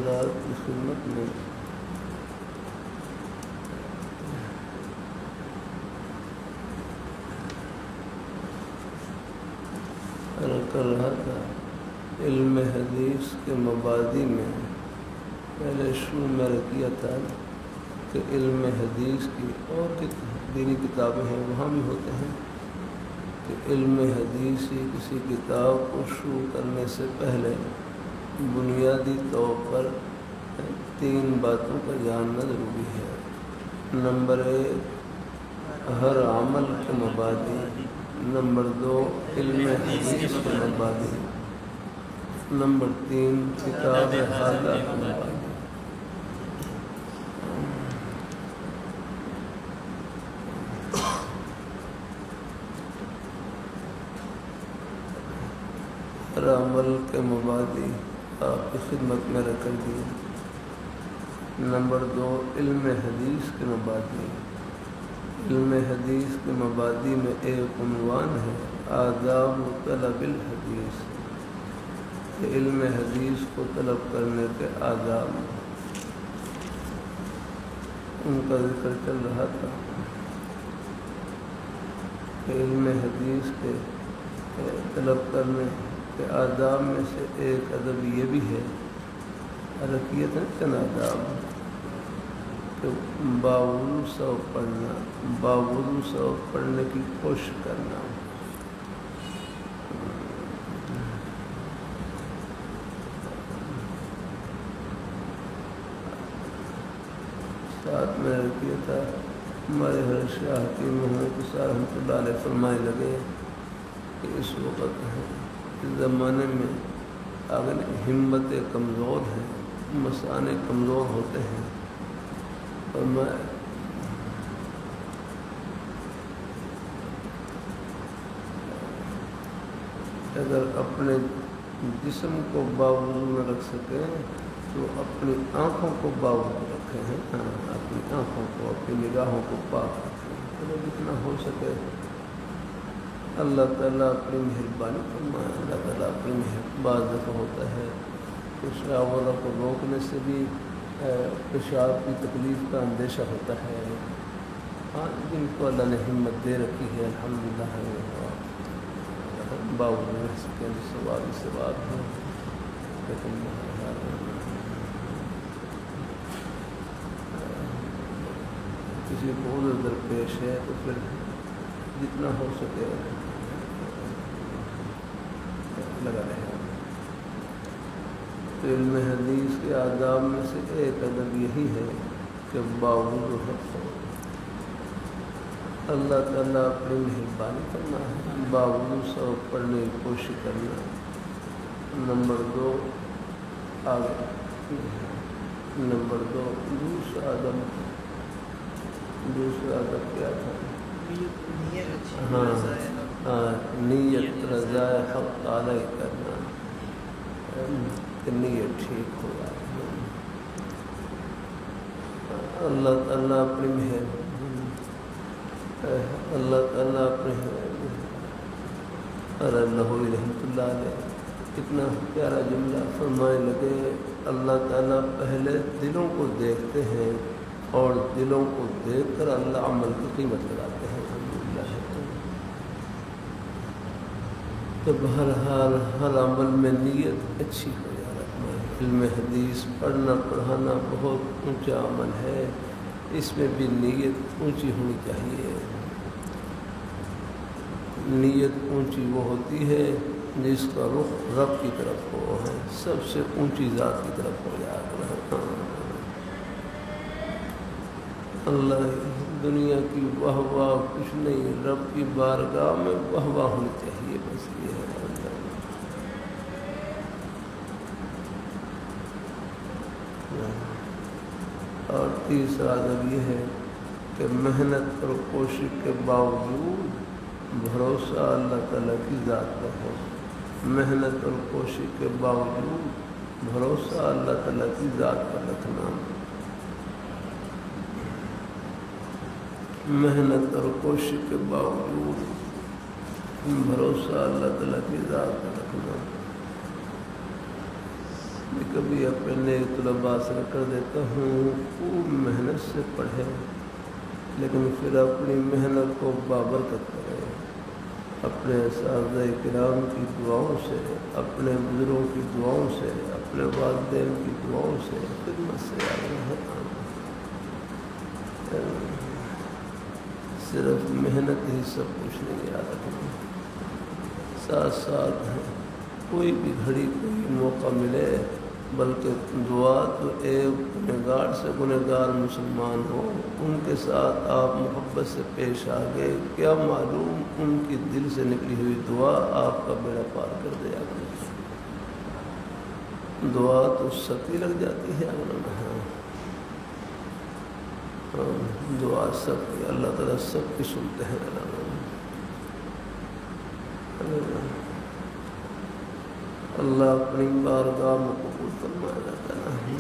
حضرات کی خدمت میں کر رہا تھا علم حدیث کے مبادی میں پہلے شروع میں کیا تھا کہ علم حدیث کی اور دینی کتابیں ہیں وہاں بھی ہوتے ہیں کہ علم حدیث کی کسی کتاب کو شروع کرنے سے پہلے بنیادی طور پر 3 باتوں کا جاننا ضروری ہے۔ نمبر 1 ہر عمل کے مبادی، نمبر 2 علم حدیث کے مبادی، نمبر 3 کتاب حالہ کے مبادی۔ ہر عمل کے مبادی آپ کی خدمت میں رکھ دیے۔ نمبر 2 علم حدیث کے مبادی۔ علم حدیث کے مبادی میں ایک عنوان ہے آداب طلب الحدیث، علم حدیث کو طلب کرنے کے آداب، ان کا ذکر چل رہا تھا کہ علم حدیث کے طلب کرنے کے آداب میں سے ایک ادب یہ بھی ہے، حرکیت ہے چند آداب کہ باوضو سو پڑھنا، باوضو سو پڑھنے کی کوشش کرنا، ساتھ میں کیا تھا ہمارے ہر شاہ حکیم محمد صاحب رحمۃ اللہ علیہ فرمائے لگے کہ اس وقت اس زمانے میں اگر ہمتیں کمزور ہیں، مسانے کمزور ہوتے ہیں، اور میں اگر اپنے جسم کو باوضو میں رکھ سکیں تو اپنی آنکھوں کو باوضو رکھے ہیں، اپنی آنکھوں کو، اپنی نگاہوں کو پاک رکھیں، چلو جتنا ہو سکے اللہ تعالیٰ اپنی مہربانی فرمائے۔ اللہ تعالیٰ اپنی بعض دفعہ ہوتا ہے پیشاب والا کو روکنے سے بھی پیشاب کی تکلیف کا اندیشہ ہوتا ہے، ہاں جن کو اللہ نے ہمت دے رکھی ہے الحمدللہ باوضو رہ سکیں، ثواب ہے، لیکن کسی کو عذر درپیش ہے تو پھر جتنا ہو سکے لگا رہے۔ تو علم حدیث کے آداب میں سے ایک ادب یہی ہے کہ باوضو رکھو، اللہ تعالیٰ اپنی مہربانی کرنا ہے، باوضو سو پڑھنے کی کوشش کرنا۔ نمبر 2 آگے، نمبر 2 دوسرا ادب کیا تھا؟ نیت رضا حق تعالی کرنا کہ نیت ٹھیک ہوگا، اللہ تعالیٰ اپنی اللہ تعالیٰ اپنے اللہ رحمۃ اللہ علیہ کتنا پیارا جملہ فرمائے لگے، اللہ تعالیٰ پہلے دلوں کو دیکھتے ہیں اور دلوں کو دیکھ کر اللہ عمل کی قیمت لگاتے ہیں۔ تو بہرحال ہر عمل میں نیت اچھی ہو جائے۔ علم حدیث پڑھنا پڑھانا بہت اونچا عمل ہے، اس میں بھی نیت اونچی ہونی چاہیے۔ نیت اونچی وہ ہوتی ہے جس کا رخ رب کی طرف ہو، ہے سب سے اونچی ذات کی طرف ہو جائے۔ اللہ دنیا کی واہ واہ کچھ نہیں، رب کی بارگاہ میں واہ واہ ہونی چاہیے، بس یہ ہے۔ اور تیسرا ادب یہ ہے کہ محنت اور کوشش کے باوجود بھروسہ اللہ تعالیٰ کی ذات پر ہو، محنت اور کوشش کے باوجود بھروسہ اللہ تعالیٰ کی ذات پر رکھنا، محنت اور کوشش کے باوجود بھروسہ اللہ تعالیٰ کی ذات پر رکھنا۔ کبھی اپنے طلباء سے کر دیتا ہوں خوب محنت سے پڑھے، لیکن پھر اپنی محنت کو بابرکت کرے، اپنے اساتذہ کرام کی دعاؤں سے، اپنے بزرگوں کی دعاؤں سے، اپنے والدین کی دعاؤں سے خدمت سے آگے بڑھنا۔ صرف محنت ہی سب کچھ نہیں یاد رکھنا، ساتھ ساتھ کوئی بھی گھڑی کوئی موقع ملے، بلکہ دعا تو ایک گنہگار سے گنہگار مسلمان ہو ان کے ساتھ آپ محبت سے پیش آ گئے، کیا معلوم ان کی دل سے نکلی ہوئی دعا آپ کا بیڑا پار کر دے۔ دعا تو سختی لگ جاتی ہے دعا سب کی، اللہ تعالیٰ سب کی سنتے ہیں۔ اللہ اپنی بارگاہ میں قبول فرمائے جاتا ہے۔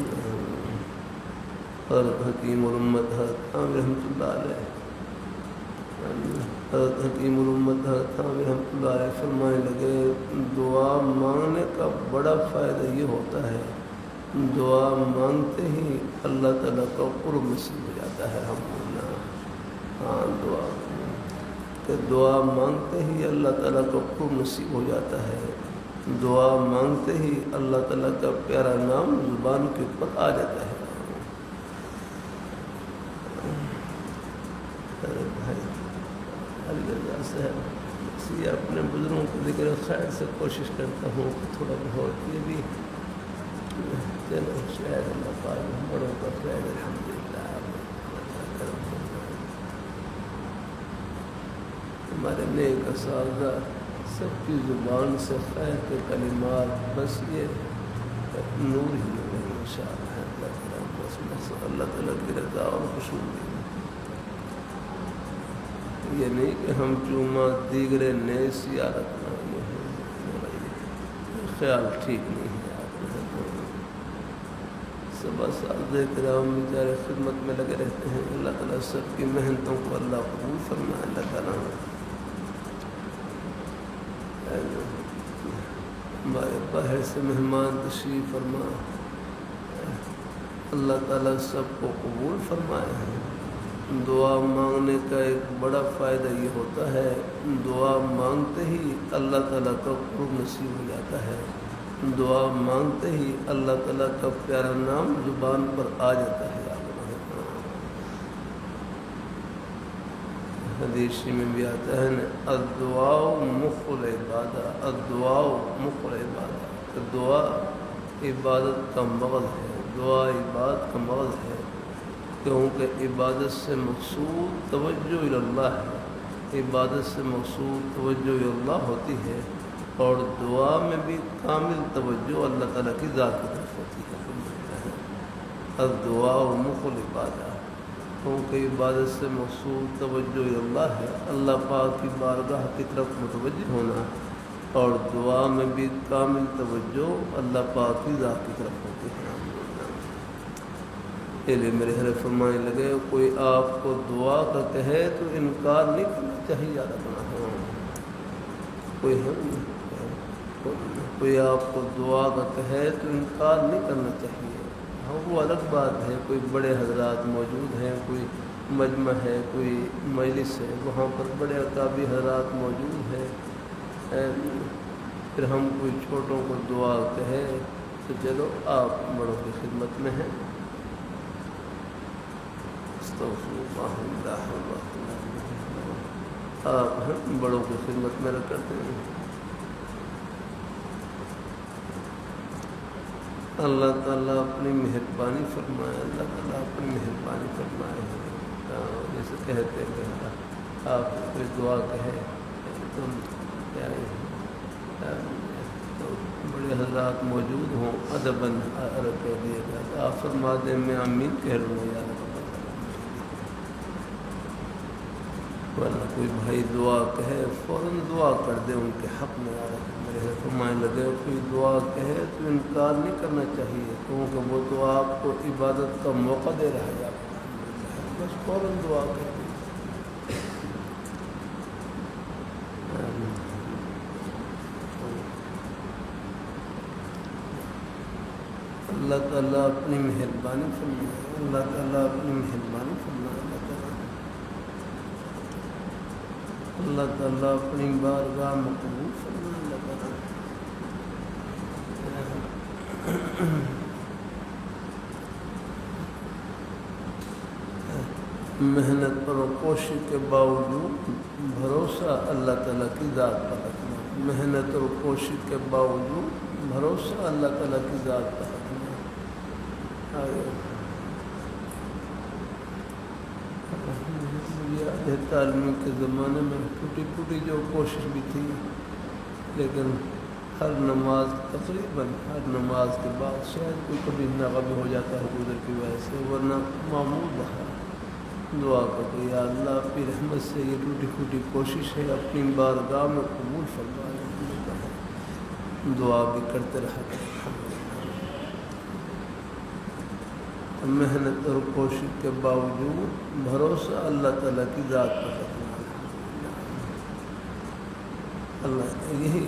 حضرت حکیم الامت حضرت عامر رحمۃ اللہ علیہ، حضرت حکیم الامت حضرت عامر رحمۃ اللہ علیہ فرمانے لگے، دعا مانگنے کا بڑا فائدہ یہ ہوتا ہے، دعا مانگتے ہی اللہ تعالیٰ کا قرب نصیب ہو جاتا ہے۔ دعا کہ دعا مانگتے ہی اللہ تعالیٰ کا قرب نصیب ہو جاتا ہے، دعا مانگتے ہی اللہ تعالیٰ کا پیارا نام زبان کے اوپر آ جاتا ہے۔ یہ اپنے بزرگوں کے ذکر خیر سے کوشش کرتا ہوں کہ تھوڑا بہت یہ بھی شاید اللہ پاک بڑوں کا خیر الحمدللہ۔ ہمارے نیک اساتذہ سب کی زبان سے خیر کے کلمات، بس یہ نور ہی نور ہے انشاءاللہ۔ اللہ تعالیٰ کی رضا اور خوشنودی، یہ نہیں کہ ہم چوما دیگرے نیس یا رکھنا، یہ خیال ٹھیک نہیں ہے۔ سب اساتذہ کرام بیچارے خدمت میں لگے رہتے ہیں، اللہ تعالیٰ سب کی محنتوں کو اللہ قبول فرمائے۔ اللہ تعالیٰ ہمارے باہر سے مہمان تشریف فرما، اللہ تعالیٰ سب کو قبول فرمائے۔ دعا مانگنے کا ایک بڑا فائدہ یہ ہوتا ہے، دعا مانگتے ہی اللہ تعالیٰ کا قرب نصیب ہو جاتا ہے، دعا مانگتے ہی اللہ تعالیٰ کا پیارا نام زبان پر آ جاتا ہے۔ حدیث میں بھی آتا ہے نا، الدعاء مخ العبادہ، الدعاء مخ العبادہ، دعا عبادت کا مغز ہے، دعا عبادت کا مغز ہے، کیونکہ عبادت سے مقصود توجہ اللہ ہے، عبادت سے مقصود توجہ اللہ ہوتی ہے، اور دعا میں بھی کامل توجہ اللہ تعالیٰ کی ذات کی طرف ہوتی ہے۔ الدعاء مخ العبادہ، کیونکہ عبادت سے مقصود توجہ اللہ ہے، اللہ پاک کی بارگاہ کی طرف متوجہ ہونا، اور دعا میں بھی کامل توجہ اللہ پاک کی ذات کی طرف ہوتی ہے۔ لیے میرے حضرت فرمانے لگے، کوئی آپ کو دعا کا کہے تو انکار نہیں کرنا چاہیے، یاد رکھنا ہے۔ کوئی آپ کو دعا کا کہے تو انکار نہیں کرنا چاہیے۔ ہاں وہ الگ بات ہے، کوئی بڑے حضرات موجود ہیں، کوئی مجمع ہے، کوئی مجلس ہے، وہاں پر بڑے اکابر حضرات موجود ہیں، پھر ہم کوئی چھوٹوں کو دعا کہے تو چلو آپ بڑوں کی خدمت میں ہیں، آپ بڑوں کی خدمت میں رکھ کرتے ہیں۔ اللہ تعالیٰ اپنی مہربانی فرمائے، اللہ تعالیٰ اپنی مہربانی فرمائے۔ جیسے کہتے ہیں آپ کوئی دعا کہے تم کیا تو بڑے حضرات موجود ہوں، ادباً کہہ دیا جاتا، آپ فرما دیں میں آمین کہہ لوں گا، یاد رکھو۔ ورنہ کوئی بھائی دعا کہے فوراً دعا کر دے ان کے حق میں، میرے فرمانے لگے کوئی دعا کہے تو انکار نہیں کرنا چاہیے، کیونکہ وہ تو آپ کو عبادت کا موقع دے رہا ہے، بس فوراً دعا کر دیں۔ اللہ تعالیٰ اپنی مہربانی فرمائے، اللہ تعالیٰ اپنی مہربانی فرمائے، اللہ تعالیٰ اپنی بارگاہ میں قبول فرمائے، اللہ تعالیٰ محنت اور کوشش کے باوجود بھروسہ اللہ تعالیٰ کی ذات پر رکھنا، محنت اور کوشش کے باوجود بھروسہ اللہ تعالیٰ کی ذات پر رکھنا۔ یہ تعلیم کے زمانے میں ٹوٹی پھوٹی جو کوشش بھی تھی، لیکن ہر نماز تقریباً ہر نماز کے بعد شاید کوئی کبھی ناغب ہو جاتا ہے گزر کی وجہ سے، ورنہ معمول رہا دعا کرو یا اللہ اپنی رحمت سے یہ ٹوٹی پھوٹی کوشش ہے اپنی بارگاہ میں قبول فرما لے، دعا بھی کرتے رہا کریں۔ محنت اور کوشش کے باوجود بھروسہ اللہ تعالیٰ کی ذات پر رکھنا، اللہ یہی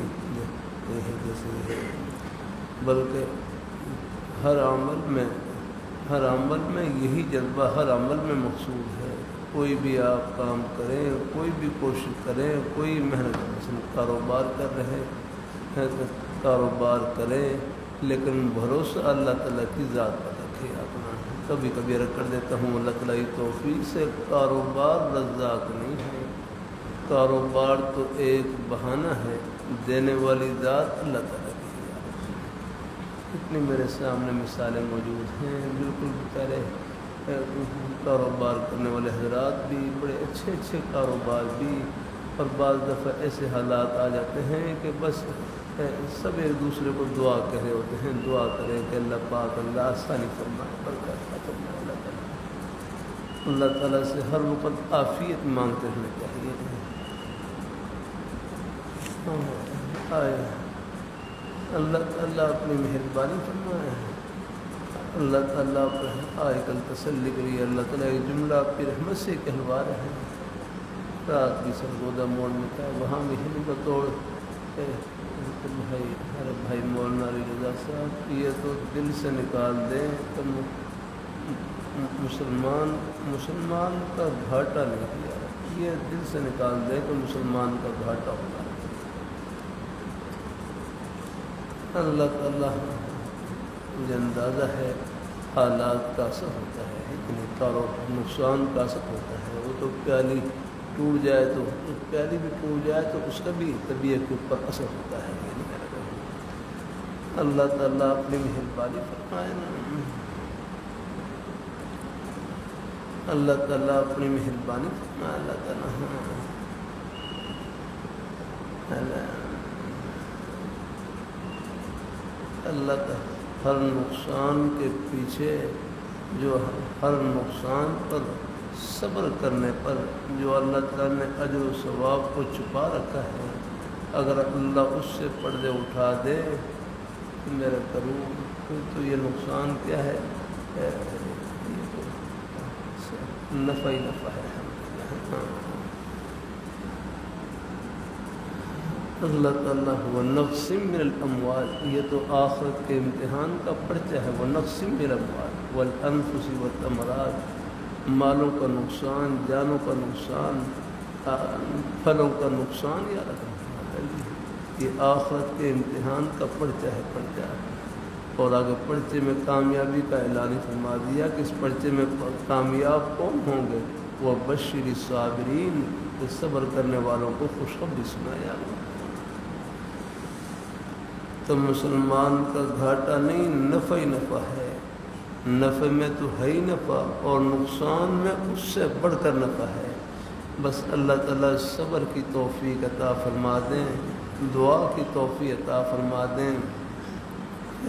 جیسے بلکہ ہر عمل میں یہی جذبہ ہر عمل میں مقصود ہے۔ کوئی بھی آپ کام کریں، کوئی بھی کوشش کریں، کوئی محنت مثلا کاروبار کر رہے ہیں تو کاروبار کریں، لیکن بھروسہ اللہ تعالیٰ کی ذات پر رکھے اپنا۔ کبھی کبھی رکھ کر دیتا ہوں اللہ تعالیٰ کی توفیق سے، کاروبار رزاق نہیں ہے، کاروبار تو ایک بہانہ ہے، دینے والی ذات اللہ تعالیٰ کی ہے۔ اتنی میرے سامنے مثالیں موجود ہیں، بالکل پہلے کاروبار کرنے والے حضرات بھی، بڑے اچھے اچھے کاروبار بھی، اور بعض دفعہ ایسے حالات آ جاتے ہیں کہ بس سب ایک دوسرے کو دعا کہہ رہے ہوتے ہیں، دعا کریں کہ اللہ پاک اللہ آسانی فرمائے، برکت فرمائے، اللہ تعالیٰ سے ہر وقت عافیت مانگتے رہنا چاہیے۔ اللہ تعالیٰ اپنی مہربانی فرمائے، اللہ تعالیٰ پر آئے کل تسلی کریے، اللہ تعالیٰ یہ جملہ آپ کی رحمت سے کہلوا رہے ہیں۔ رات کی سرگودا موڑ میں تھا، وہاں بھی ہم بطور بھائی مولانا علی رضا صاحب، یہ تو دل سے نکال دیں تو مسلمان کا گھاٹا نہیں کیا، یہ دل سے نکال دیں تو مسلمان کا گھاٹا ہوگا۔ اللہ تعالیٰ مجھے اندازہ ہے حالات کا اثر ہوتا ہے، اتنے نقصان کا اثر ہوتا ہے، وہ تو پیالی ٹوٹ جائے تو پیالی بھی ٹوٹ جائے تو اس کا بھی طبیعت کے اوپر اثر ہوتا ہے۔ اللہ تعالیٰ اپنی مہربانی فرمائے نا، اللہ تعالیٰ اپنی مہربانی فرمائے، اللہ تعالیٰ اللہ تعالیٰ ہر نقصان کے پیچھے، جو ہر نقصان پر صبر کرنے پر جو اللہ تعالیٰ نے اجر و ثواب کو چھپا رکھا ہے، اگر اللہ اس سے پردے اٹھا دے تو میرا کروں تو یہ نقصان کیا ہے، نفع ہی نفع ہے۔ اللہ تعالیٰ وَنَقْصٍ مِّنَ الْأَمْوَالِ، یہ تو آخرت کے امتحان کا پرچہ ہے، وَنَقْصٍ مِّنَ الْأَمْوَالِ وَالْأَنفُسِ وَالثَّمَرَاتِ، مالوں کا نقصان، جانوں کا نقصان، پھلوں کا نقصان، یا یہ آخرت کے امتحان کا پرچہ ہے، پرچہ۔ اور آگے پرچے میں کامیابی کا اعلان فرما دیا کہ اس پرچے میں کامیاب کون ہوں گے، وہ بشر الصابرین، صبر کرنے والوں کو خوشخبری سنایا۔ تو مسلمان کا گھاٹا نہیں، نفع ہی نفع ہے، نفع میں تو ہے ہی نفع، اور نقصان میں اس سے بڑھ کر نفع ہے۔ بس اللہ تعالیٰ صبر کی توفیق عطا فرما دیں، دعا کی توفیق عطا فرما دیں،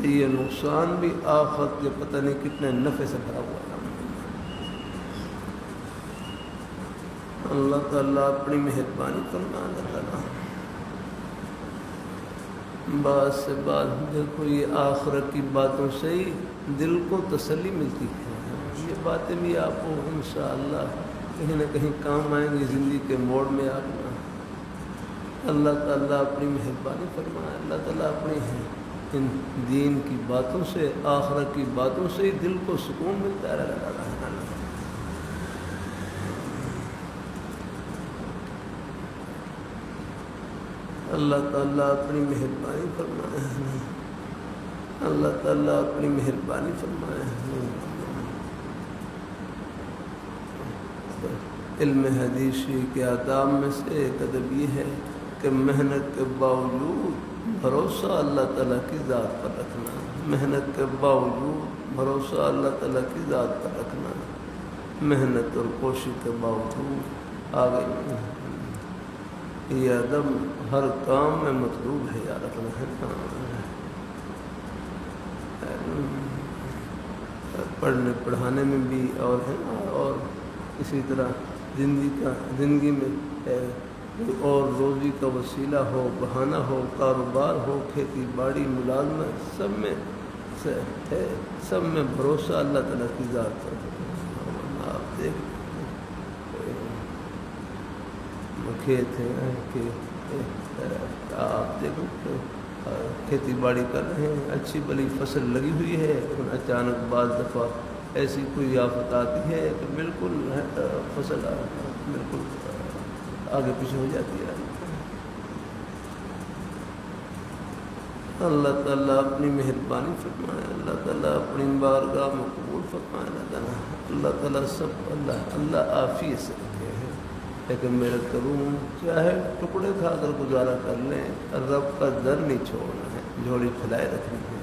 یہ نقصان بھی آخرت کے پتہ نہیں کتنے نفع سے بھرا ہوا ہے۔ اللہ تعالیٰ اپنی مہربانی فرما، اللہ تعالیٰ بات سے بات، دیکھو یہ آخرت کی باتوں سے ہی دل کو تسلی ملتی ہے، یہ باتیں بھی آپ کو انشاءاللہ کہیں نہ کہیں کام آئیں گی زندگی کے موڑ میں۔ آپ اللہ تعالیٰ اپنی مہربانی فرمائے، اللہ تعالیٰ اپنی ہے ان دین کی باتوں سے، آخرت کی باتوں سے ہی دل کو سکون ملتا ہے۔ اللہ تعالیٰ اپنی مہربانی فرمائے، اللہ تعالیٰ اپنی مہربانی فرمائے۔ علم حدیث کے آداب میں سے ایک ادب یہ ہے کہ محنت کے باوجود بھروسہ اللہ تعالیٰ کی ذات پر رکھنا، محنت کے باوجود بھروسہ اللہ تعالیٰ کی ذات پر رکھنا، محنت اور کوشش کے باوجود آگے یہ ادب ہر کام میں مطلوب ہے، یاد رکھنا ہے۔ پڑھنے پڑھانے میں بھی اور ہے، اور اسی طرح زندگی میں اور روزی کا وسیلہ ہو، بہانہ ہو، کاروبار ہو، کھیتی باڑی، ملازمت، سب میں ہے، سب میں بھروسہ اللہ تعالیٰ کی ذات پر۔ آپ دیکھ کھیت ہیں کہ آپ دیکھو کھیتی باڑی کر رہے ہیں، اچھی بڑی فصل لگی ہوئی ہے، لیکن اچانک بعض دفعہ ایسی کوئی آفت آتی ہے کہ بالکل فصل بالکل آگے پیچھے ہو جاتی ہے۔ اللہ تعالیٰ اپنی مہربانی فرمائے، اللہ تعالیٰ اپنی بارگاہ میں قبول فرمائے۔ اللہ تعالیٰ سب اللہ عافیت سے رکھے ہیں، لیکن میرا کروں چاہے ٹکڑے کھا کر گزارا کر لیں، رب کا در نہیں چھوڑنا ہے، جھولی پھیلائے رکھنی ہے۔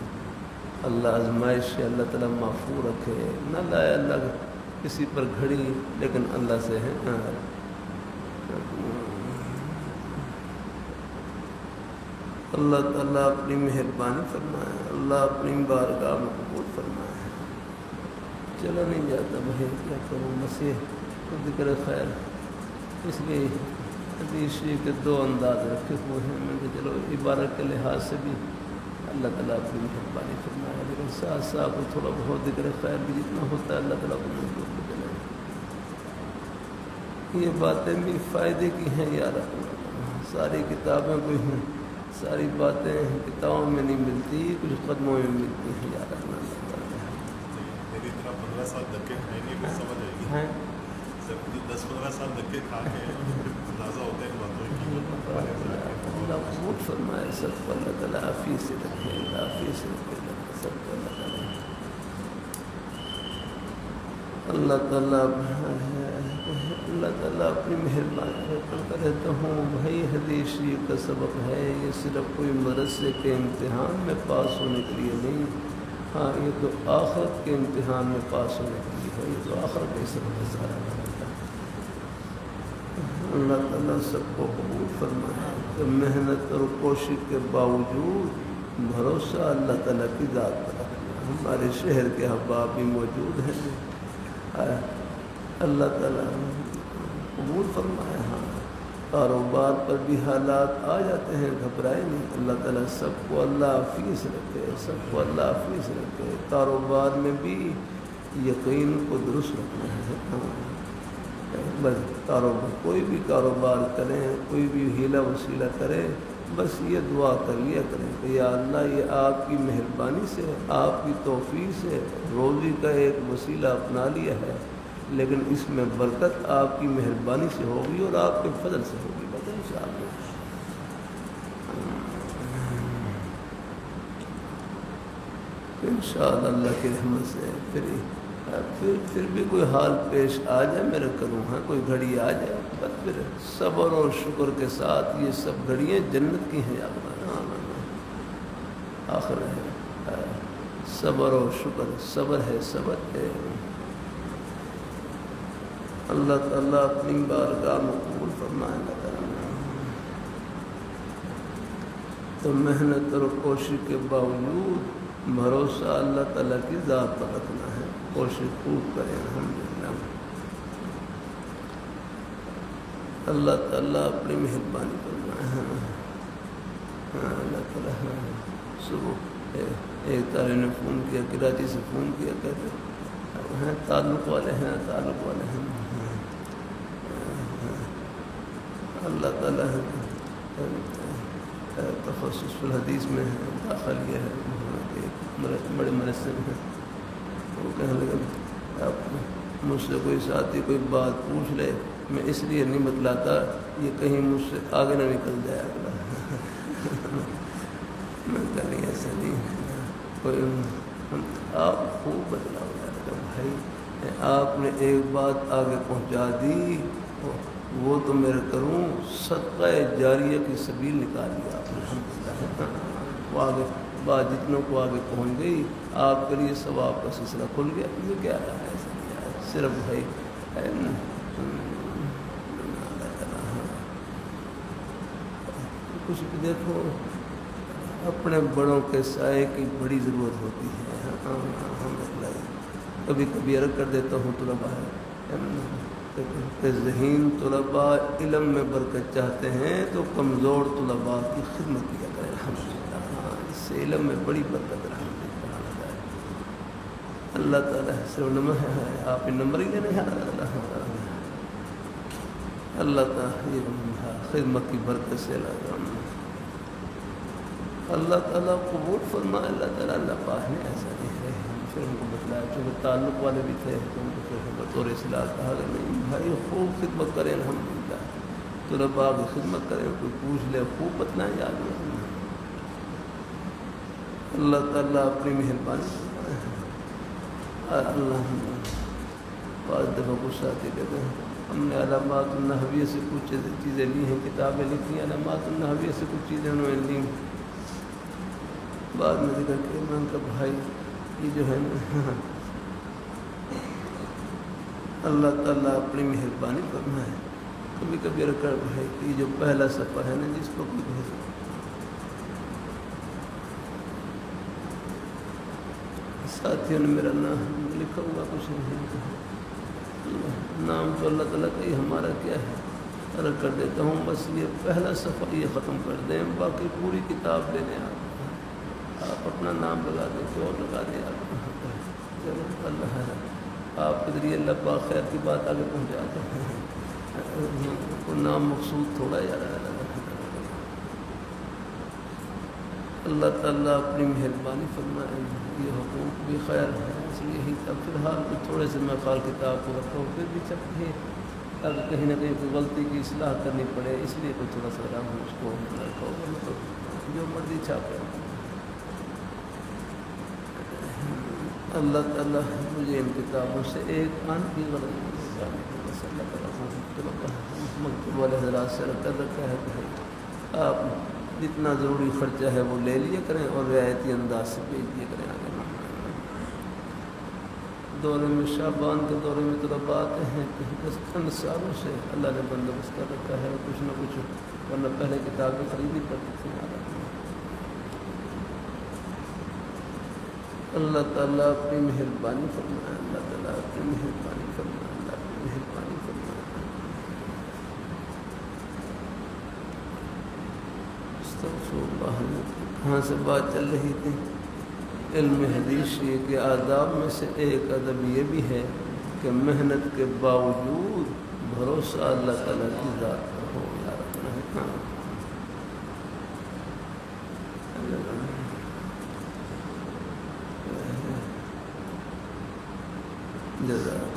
اللہ آزمائش سے اللہ تعالیٰ محفوظ رکھے، نہ لائے اللہ کسی پر گھڑی، لیکن اللہ سے ہے۔ اللہ تعالیٰ اپنی مہربانی فرمائے، اللہ اپنی بارگاہ میں قبول فرمائے۔ چلا نہیں جاتا بھائی، کیا کروں، مسیح کو ذکر خیر، اس لیے حدیث کے دو انداز رکھے ہوئے ہیں۔ میں کہ چلو عبارت کے لحاظ سے بھی اللہ تعالیٰ اپنی مہربانی فرمائے، لیکن ساتھ ساتھ تھوڑا بہت ذکر خیر بھی جتنا ہوتا ہے اللہ تعالیٰ کو منظور کرے۔ یہ باتیں بھی فائدے کی ہیں یار، ساری کتابیں کوئی ہیں، ساری باتیں کتابوں میں نہیں ملتی، کچھ قدموں میں ملتی ہیں یاد رکھنا۔ میری طرح 15 سال دھکے کھائیں گے پھر سمجھ آئے گی، 10-15 سال دھکے کھا کے اندازہ ہوتا ہے ان باتوں کی۔ اللہ قبول فرمائے سب کو، اللہ تعالیٰ حافظ سے رکھے، حافظ سے رکھے سب کو اللہ تعالیٰ۔ اللہ تعالیٰ اپنی مہربانی کرتا رہتا ہوں بھائی۔ حدیث کا سبق ہے، یہ صرف کوئی مدرسے کے امتحان میں پاس ہونے کے لیے نہیں، ہاں یہ تو آخرت کے امتحان میں پاس ہونے کے لیے ہے، یہ تو آخرت کے سبق ہے سارا۔ اللہ تعالیٰ سب کو قبول فرمائے کہ محنت اور کوشش کے باوجود بھروسہ اللہ تعالیٰ کی ذات پر رکھنا۔ ہمارے شہر کے احباب بھی موجود ہیں، اللہ تعالیٰ قبول فرمائے۔ ہاں کاروبار پر بھی حالات آ جاتے ہیں، گھبرائے نہیں، اللہ تعالیٰ سب کو اللہ حفیظ رکھے، سب کو اللہ حفیظ رکھے۔ کاروبار میں بھی یقین کو درست رکھنا ہے۔ ہاں بس کاروبار، کوئی بھی کاروبار کریں، کوئی بھی ہیلا وسیلہ کریں، بس یہ دعا کر لیا کریں کہ یا اللہ یہ آپ کی مہربانی سے، آپ کی توفیق سے روزی کا ایک وسیلہ اپنا لیا ہے، لیکن اس میں برکت آپ کی مہربانی سے ہوگی اور آپ کے فضل سے ہوگی، بس انشاءاللہ۔ انشاءاللہ اللہ کی رحمت سے پھر بھی کوئی حال پیش آ جائے، میرا کروں ہاں کوئی گھڑی آ جائے، بس پھر صبر اور شکر کے ساتھ یہ سب گھڑیاں جنت کی ہیں یاد رکھنا۔ آخر ہے صبر اور شکر، صبر ہے، صبر ہے۔ اللہ تعالیٰ اپنی بارگاہ میں قبول فرمائے گا۔ تو محنت اور کوشش کے باوجود بھروسہ اللہ تعالیٰ کی ذات پر رکھنا ہے، کوشش خوب کریں الحمدللہ۔ اللہ تعالیٰ اپنی مہربانی فرمائے۔ اللہ تعالیٰ صبح ایک طالب نے فون کیا، کراچی سے فون کیا، کہتے ہیں تعلق والے ہیں، تعلق والے ہیں۔ اللہ تعالیٰ تخصص الحدیث میں ہے، داخل یہ ہے، بڑے مرسم ہیں، وہ کہنے لگے آپ مجھ سے کوئی ساتھی کوئی بات پوچھ لے، میں اس لیے نہیں بتلاتا یہ کہیں مجھ سے آگے نہ نکل جائے اگلا۔ میں کہہ رہی ایسا نہیں کوئی، آپ خوب بتلاؤ یار بھائی، آپ نے ایک بات آگے پہنچا دی وہ تو میرے کروں، صدقہ جاریہ کی سبیل نکال لیا آپ نے، الحمدللہ۔ وہ آگے بات جتنوں کو آگے پہنچ گئی، آپ کے لیے ثواب کا سلسلہ کھل گیا۔ یہ کیا رہا ہے ایسا نہیں ہے، صرف بھائی کچھ بھی دیکھو، اپنے بڑوں کے سائے کی بڑی ضرورت ہوتی ہے۔ کبھی کبھی عرض کر دیتا ہوں طلباء کہ ذہین طلباء علم میں برکت چاہتے ہیں تو کمزور طلباء کی خدمت کیا کریں، الحمدللہ۔ اس سے علم میں بڑی برکت رہا ہے۔ اللہ تعالیٰ سے نمبر ہے، آپ نمبر ہی لینے ہیں، اللہ تعالیٰ یہ خدمت کی برکت سے اللہ تعالیٰ قبول فرمائے۔ اللہ تعالیٰ اللہ پاک نے ایسا نہیں ہے، پھر ان کو بتلایا، چونکہ تعلق والے بھی تھے تو ان کو پھر بطور اصلاح کہا کہ نہیں بھائی خوب خدمت کریں، الحمدللہ طلباء کی خدمت کریں، کوئی پوچھ لے خوب بتلائیں یاد نہیں۔ اللہ تعالیٰ اپنی مہربانی فرمائے۔ اللہ بعض دفعہ کچھ ساتھی کہتے ہیں ہم نے علامات النحویہ سے کچھ چیزیں لی ہیں، کتابیں لکھی ہیں، علامات النحویہ سے کچھ چیزیں انہوں نے لی، بعد میں ذکر کہ میں ان کا بھائی یہ جو ہے نا اللہ تعالیٰ اپنی مہربانی فرمائے۔ کبھی کبھی رکڑ بھائی کہ یہ جو پہلا سفر ہے نا جس کو کوئی بھیجے، ساتھیوں نے میرا نام لکھا ہوا کچھ نہیں کہا، نام تو اللہ تعالیٰ کا ہی، ہمارا کیا ہے، عرض کر دیتا ہوں بس یہ پہلا سفر یہ ختم کر دیں، باقی پوری کتاب لینے آپ اپنا نام لگا دیں تو اور لگا دیں آپ، چلو اللہ ہے آپ کے ذریعے اللہ پاک خیر کی بات آگے پہنچا دیں، کو نام مقصود تھوڑا جا رہا ہے۔ اللہ تعالیٰ اپنی مہربانی فرمائے، یہ حقوق بھی خیر ہے، اس لیے ہی تب فی الحال کچھ تھوڑے سے میں خال کتاب کو رکھا ہوں، پھر بھی چپ ہے اب کہیں نہ کہیں کوئی غلطی کی اصلاح کرنی پڑے، اس لیے کوئی تھوڑا سا رام اس کو رکھا ہوگا، مطلب جو مرضی چھاپے۔ اللہ تعالیٰ مجھے ان کتابوں سے ایک آن کی غرض مکتوب والے حضرات سے رکھا ہے کہ آپ جتنا ضروری خرچہ ہے وہ لے لیا کریں اور رعایتی انداز سے بھیج دیا کریں آگے۔ دورے میں شعبان کے دورے میں طلباء آتے ہیں، چند سالوں سے اللہ نے بندوبست کر رکھا ہے کچھ نہ کچھ، ورنہ پہلے کتابیں خریدنی پڑتی تھیں۔ اللہ تعالیٰ اپنی مہربانی فرمائے، اللہ تعالیٰ اپنی مہربانی فرمائے، اللہ اپنی مہربانی فرمائے۔ کہاں سے بات چل رہی تھی؟ علم حدیث کے آداب میں سے ایک ادب یہ بھی ہے کہ محنت کے باوجود بھروسہ اللہ تعالیٰ کی ذات پر ہو۔ جزاک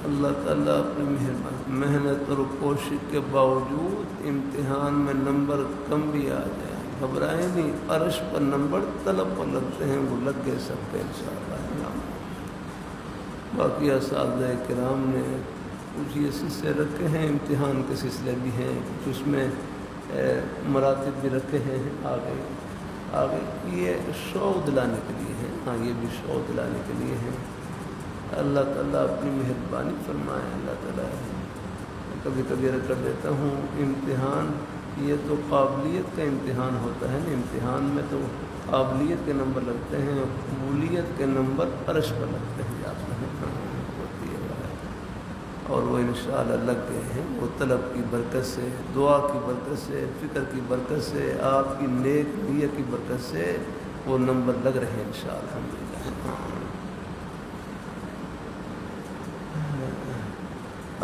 اللہ تعالیٰ اپنی مہربانی، محنت اور کوشش کے باوجود امتحان میں نمبر کم بھی آ جائے گھبرائیں نہیں، عرش پر نمبر طلب پر لگتے ہیں، وہ لگ گئے سب پہ انشاءاللہ۔ باقی اساتذہ کرام نے کچھ یہ سلسلے رکھے ہیں، امتحان کے سلسلے بھی ہیں، کچھ اس میں مراتب بھی رکھے ہیں، آگے یہ شوق دلانے کے لیے ہیں، ہاں یہ بھی شوق دلانے کے لیے ہیں۔ اللہ تعالیٰ اپنی مہربانی فرمائے۔ اللہ تعالیٰ کبھی کبھی کر دیتا ہوں امتحان یہ تو قابلیت کا امتحان ہوتا ہے نا، امتحان میں تو قابلیت کے نمبر لگتے ہیں، قبولیت کے نمبر عرش پر لگتے ہیں، یاد رکھنا ہوتی ہے، اور وہ انشاءاللہ لگ گئے ہیں، وہ طلب کی برکت سے، دعا کی برکت سے، فکر کی برکت سے، آپ کی نیک نیت کی برکت سے وہ نمبر لگ رہے ہیں انشاءاللہ الحمدللہ۔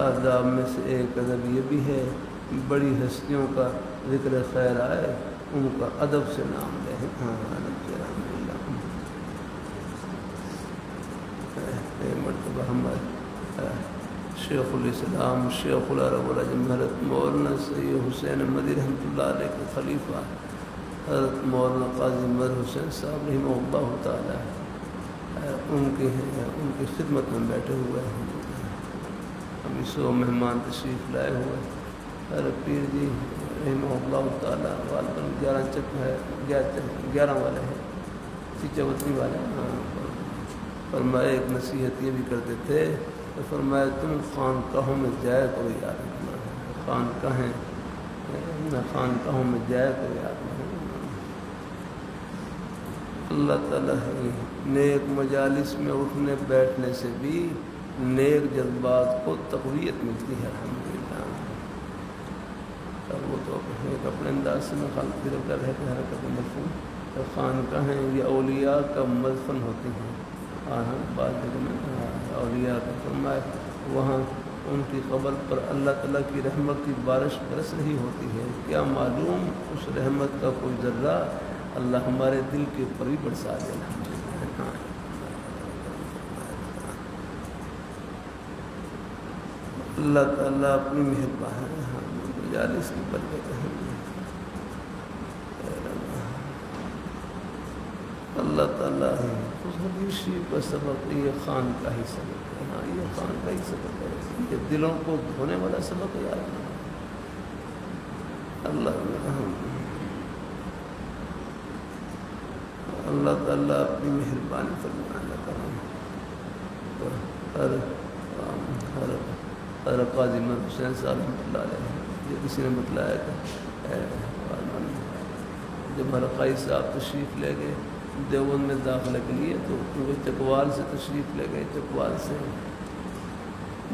آداب میں سے ایک ادب یہ بھی ہے بڑی ہستیوں کا ذکر خیر آئے ان کا ادب سے نام لیں۔ ہاں ادب سے نام لیں۔ مرتبہ ہمارے شیخ الاسلام شیخ العرب العجم حضرت مولانا سید حسین مدی رحمۃ اللہ علیہ کے خلیفہ حضرت مولانا قاضی مر حسین صاحب رحمہ اللہ تعالیٰ ان کی خدمت میں بیٹھے ہوئے ہیں۔ ابھی 100 مہمان تشریف لائے ہوئے حضرت پیر جی رحمہ اللہ تعالیٰ غالباً 11 والے ہیں چوتنی والے۔ فرمایا ایک نصیحت یہ بھی کرتے تھے تو فرمایا تم خانقاہوں میں جایا کرو یاد رکھنا، خانقاہوں میں جایا کرو یاد رکھنا۔ اللہ تعالیٰ نیک مجالس میں اٹھنے بیٹھنے سے بھی نیک جذبات کو تقویت ملتی ہے الحمدللہ۔ وہ تو ایک اپنے انداز سے میں خالق کی رکھا رہتے حرکت مفہوم خانقاہیں یہ اولیاء کا مدفن ہوتی ہیں۔ بعد میں اولیاء کا فرمایا وہاں ان کی قبر پر اللہ تعالیٰ کی رحمت کی بارش برس رہی ہوتی ہے، کیا معلوم اس رحمت کا کوئی ذرہ اللہ ہمارے دل کے اوپر بھی برسا دے۔ اللہ تعالیٰ اپنی مہربانی مجالس کی برکت ہے۔ اللہ تعالیٰ اس حدیث شریف کا سبق یہ خان کا ہی سبق ہے۔ ہاں یہ خان کا ہی سبق ہے، یہ دلوں کو دھونے والا سبق ہے یار۔ اللہ تعالیٰ اپنی مہربانی فرمانا کریں۔ ہر قاضی مر حسین صاحب رحمۃ اللہ علیہ یہ کسی نے بتلایا کہ جب ہرقائی صاحب تشریف لے گئے دیوبند میں داخلہ کے لیے تو وہ چکوال سے تشریف لے گئے۔ چکوال سے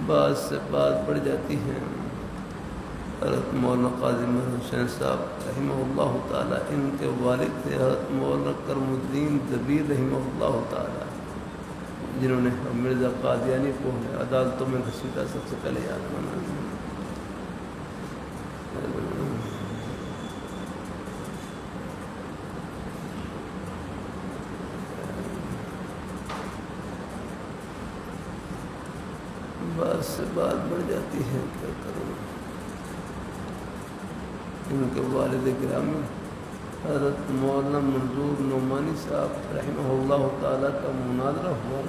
بعض سے بات بڑھ جاتی ہیں۔ حضرت مولانا قاضی مر حسین صاحب رحمہ اللہ تعالیٰ ان کے والد تھے حضرت مولانا کرم الدین دبیر رحمہ اللہ تعالیٰ، جنہوں نے مرزا قادیانی کو عدالتوں میں گھسیٹا سب سے پہلے یاد مانا۔ بعد سے بات بڑھ جاتی ہے، کیا کروں۔ ان کے والد گرامی حضرت مولانا منظور نعمانی صاحب رحمہ اللہ تعالیٰ کا مناظرہ ہوا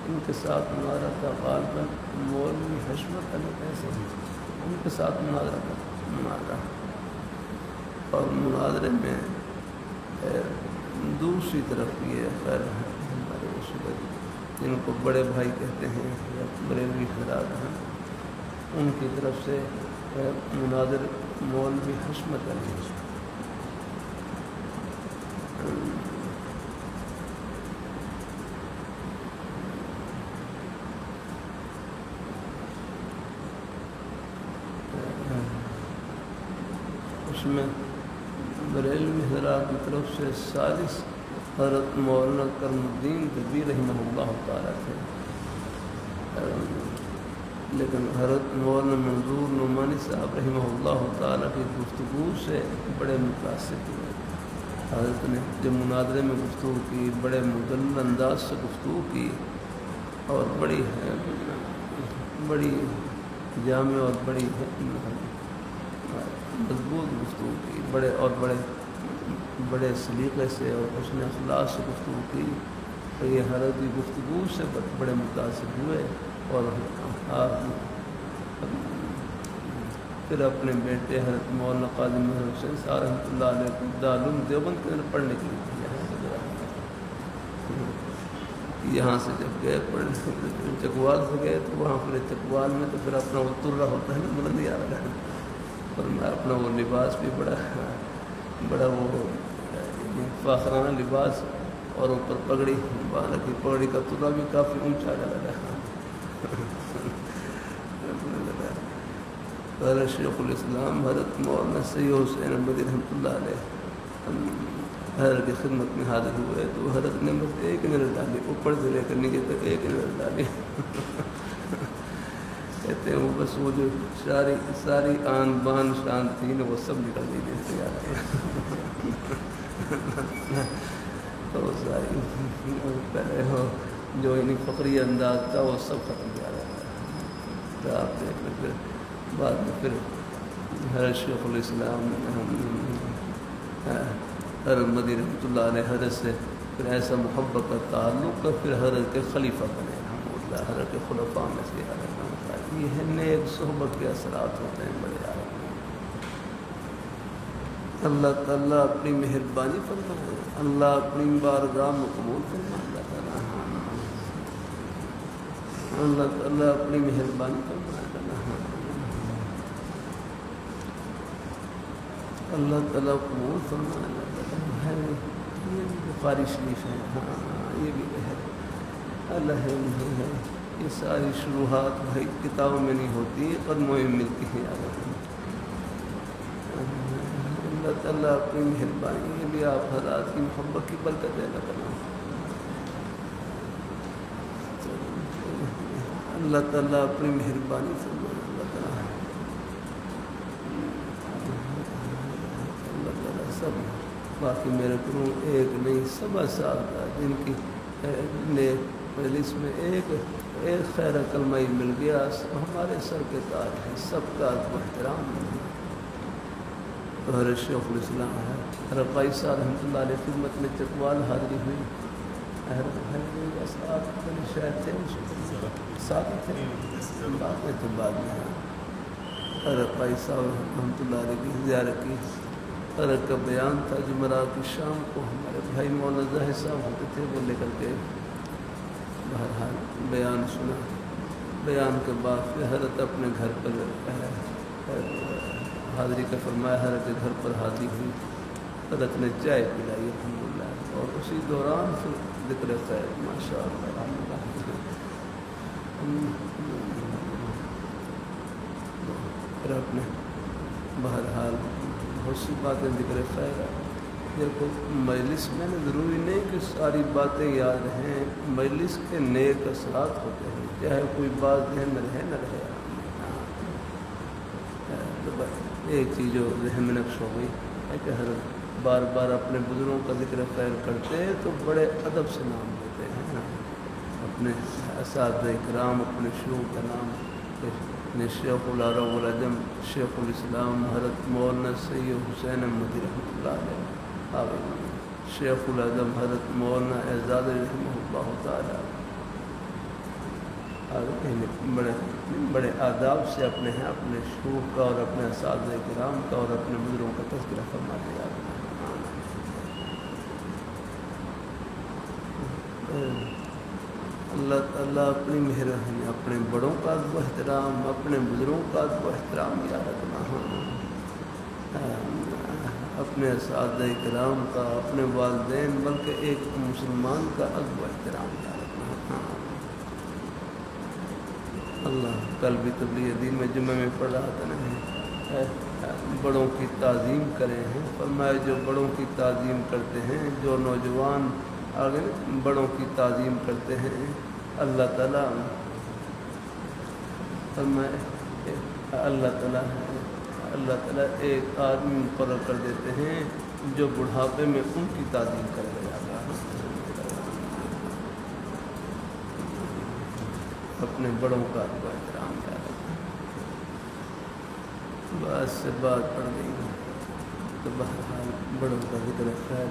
ان کے ساتھ مناظرہ تھا غالباً مولوی حشمت علی کیسے ان کے ساتھ مناظرہ اور مناظرے میں دوسری طرف یہ خیر ہمارے اصول جن کو بڑے بھائی کہتے ہیں یا بریلوی حضرات ہیں، ان کی طرف سے مناظر مولوی حشمت علی اس میں بریلوی حضرات کی طرف سے سالس حضرت مولانا کرم الدین دبیر رحمہ اللہ تعالیٰ تھے، لیکن حضرت مولانا منظور نعمانی صاحب رحمہ اللہ تعالیٰ کی گفتگو سے بڑے متاثر ہوئے۔ حضرت نے جب مناظرے میں گفتگو کی بڑے مدلل انداز سے گفتگو کی اور بڑی جامع اور بڑی مضبوط گفتگو کی، بڑے سلیقے سے اور حسن اخلاق سے گفتگو کی، تو یہ حضرت کی گفتگو سے بڑے متاثر ہوئے اور پھر اپنے بیٹے حضرت مولانا قاضی مر حسین صاحب رحمۃ اللہ علیہ کو دارالعلوم دیوبند کے اندر پڑھنے کے لیے یہاں سے جب گئے پڑھنے چکوال سے گئے تو وہاں پھر چکوال میں تو پھر اپنا وہ ترہ ہوتا ہے نا بلندی آ رہا ہے، اور میں اپنا وہ لباس بھی بڑا وہ فاخرانہ لباس اور اوپر پگڑی کی پگڑی کا ترہ بھی کافی اونچا لگا ہے۔ حضرت شیخ الاسلام حضرت مولانا سید حسین مدی رحمۃ اللہ علیہ حضرت کی خدمت میں حاضر ہوئے تو حضرت نے بس ایک نظر ڈالی، اوپر سے لے کر نیچے تک ایک نظر ڈالی، کہتے ہیں وہ بس وہ جو ساری آن بان شان تھی نا وہ سب نکل گئی جیسے تو ساری پہلے ہو جو انہیں فقری انداز تھا وہ سب ختم جا رہا ہے. تو آپ دیکھ پھر بعد میں پھر حضرت شیخ الاسلام حضرت مدی رحمۃ اللہ علیہ حضرت سے پھر ایسا محبت کا تعلق کا پھر حضرت کے خلیفہ بنے رحمۃ اللہ, حضرت کے خلفاء میں سے یہ ہے نیک صحبت کے اثرات ہوتے ہیں بڑے عالم. اللہ تعالیٰ اپنی مہربانی فرمائے, اللہ اپنی بارگاہ میں قبول فرمائے. اللہ تعالیٰ اپنی مہربانی فرمائے. اللہ تعالیٰ قبول فرمائے. یہ بخاری شریف ہے, ہاں یہ بھی ہے. اللہ ہے یہ ساری شروحات بھائی کتابوں میں نہیں ہوتی, قدموں میں ملتی ہیں. اللہ تعالیٰ اپنی مہربانی یہ بھی آپ حضرات کی محبت کی برکت ہے. اللہ تعالیٰ اپنی مہربانی فرمائے. اللہ تعالیٰ سب باقی میرے کو ایک نہیں سب اساتذہ جن کی نے مجلس میں ایک خیر کلمہ مل گیا ہمارے سر کے تاج ہے, سب کا احترام. حضرت شیخ الاسلام ہے حضرت قائی صاحب رحمۃ اللہ علیہ خدمت میں چکوال حاضری ہوئی. شاید تھے ساتھ تھے بعد میں حضرت قائی صاحب رحمۃ اللہ علیہ کی زیارت کی. حضرت کا بیان تھا جمعرات کی شام کو ہمارے بھائی مولانا ظاہر صاحب ہوتے تھے, وہ لے کر کے بہرحال بیان سنا. بیان کے بعد پھر حضرت اپنے گھر پر حاضری کا فرمایا. حضرت کے گھر پر حاضری ہوئی, حضرت نے چائے پلائی الحمدللہ, اور اسی دوران پھر ذکر خیر ماشاء اللہ. پھر اپنے بہرحال بہت سی باتیں ذکر خیر. دیکھو مجلس میں ضروری نہیں کہ ساری باتیں یاد رہیں, مجلس کے نیک اثرات ہوتے ہیں, چاہے کوئی بات ذہن میں رہے نہ رہے. تو ایک چیز جو ذہن میں نقش ہو گئی ہے کہ حضرت بار بار اپنے بزرگوں کا ذکر خیر کرتے ہیں تو بڑے ادب سے نام لیتے ہیں. اپنے اساتذہ کرام اپنے شیوخ کا نام, شیخ العرب والعجم شیخ الاسلام حضرت مولانا سید حسین مدی رحمۃ اللہ علیہ, شیخ العظم حضرت مولانا اعزاز رحمہ اللہ تعالیٰ. بڑے آداب سے اپنے ہیں اپنے شیوخ کا اور اپنے اساتذہ کرام کا اور اپنے بزرگوں کا تذکرہ فرماتے ہیں. اللہ تعالیٰ اپنی مہربانی اپنے بڑوں کا ادب و احترام, اپنے بزرگوں کا ادب و احترام یاد رکھنا, اپنے اساتذہ کرام کا, اپنے والدین, بلکہ ایک مسلمان کا ادب و احترام یاد رکھنا. اللہ کل بھی تبلیغ دین میں جمعہ میں پڑھ رہا تھا نا, بڑوں کی تعظیم کریں ہیں. فرمایا جو بڑوں کی تعظیم کرتے ہیں, جو نوجوان آگے بڑوں کی تعظیم کرتے ہیں, اللہ تعالیٰ فرمائے اللہ تعالیٰ ایک آدمی مقرر کر دیتے ہیں جو بڑھاپے میں ان کی تعظیم کرے گا. اپنے بڑوں کا احترام کیا رکھنا. بات سے بات پڑ گئی تو بہرحال بڑوں کا ذکر خیر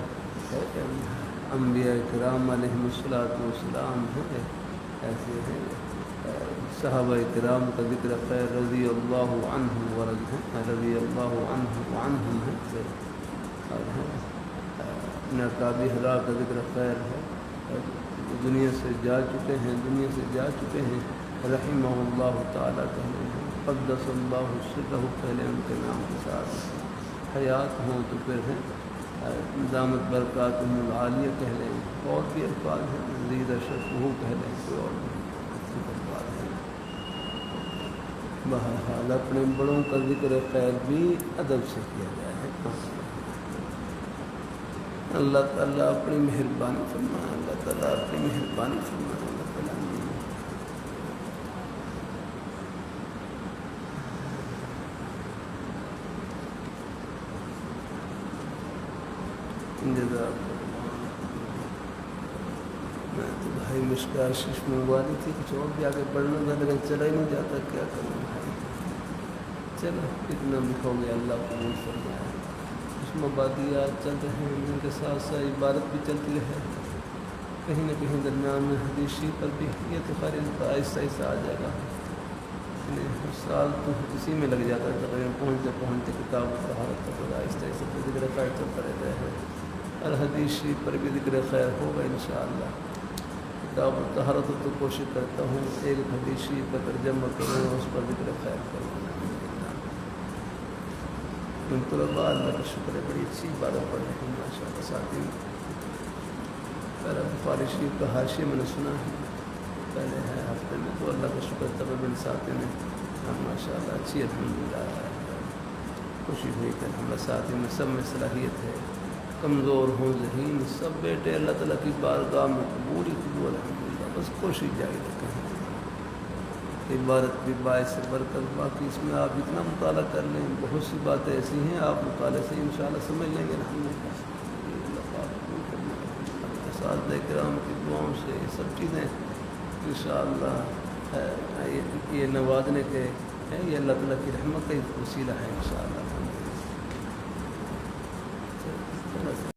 ہے. انبیاء کرام علیہم السلام ہیں, ایسے ہیں صحابہ کرام کا ذکر خیر رضی اللہ عنہ رضی اللہ عنہ وعنہم ہے. اپنے اکابر حضرات کا ذکر خیر ہے, دنیا سے جا چکے ہیں, رحمہ اللہ تعالیٰ کہنے ہیں, قدس اللہ سرہ پہلے ان کے نام کے ساتھ حیات ہوں تو پھر ہیں دامت برکاتہم العالیہ کہہ لیں, اور بھی الفاظ ہیں, مزید اشرفہ کہہ لیں, کوئی اور الفاظ ہیں. بہرحال اپنے بڑوں کا ذکر خیر بھی ادب سے کیا جائے. اللہ تعالیٰ اپنی مہربانی فرمائے, اللہ تعالیٰ اپنی مہربانی فرمائے. اللہ تعالیٰ جزاک میں تو بھائی مشکا شیش منگوا لی تھی کچھ اور بھی آگے بڑھنا تھا لیکن چلا ہی نہیں جاتا، کیا کروں بھائی. چلو اتنا بھی ہو گیا، اللہ قبول فرمائے. اس مبادیات چل رہے ہیں، ان کے ساتھ ساتھ عبادت بھی چلتی رہے، کہیں نہ کہیں درمیان میں حدیث شریف پر بھی. یہ تو خیر آہستہ آہستہ آ جائے گا. سال تو اسی میں لگ جاتا ہے تقریباً پہنچتے پہنچتے کتاب طہارت کا آہستہ آہستہ تو ذکر خیر چلتا رہتا ہے. اور حدیث شریف پر بھی ذکر خیر ہوگا انشاءاللہ. کتاب طہارت تو کوشش کرتا ہوں ایک حدیث شریف کا ترجمہ کروں، اس پر ذکر خیر کروں. طلباء اللہ کا شکر ہے بڑی اچھی عبادت پڑھ رہے ہیں ماشاء اللہ. ساتھی پہلا بخاری شریف کا حاشیہ میں نے سنا ہے، پہلے ہے ہفتے میں، تو اللہ کا شکر تب بن ساتھی نے ماشاء اللہ اچھی الحمدللہ خوشی ہوئی کہ الحمدللہ ساتھی میں سب میں صلاحیت ہے، کمزور ہوں ذہین سب بیٹے اللہ تعالیٰ کی بارگاہ میں قبول الحمدللہ. بس کوشش جاری رکھیں، عبادت بھی باعث برکت. باقی اس میں آپ جتنا مطالعہ کر لیں، بہت سی باتیں ایسی ہیں آپ مطالعے سے انشاءاللہ سمجھ لیں گے. اساتذہ کرام کی دعاؤں سے یہ سب چیزیں انشاءاللہ یہ نوازنے کے ہیں، یہ اللہ تعالیٰ کی رحمت کا وسیلہ ہے انشاءاللہ.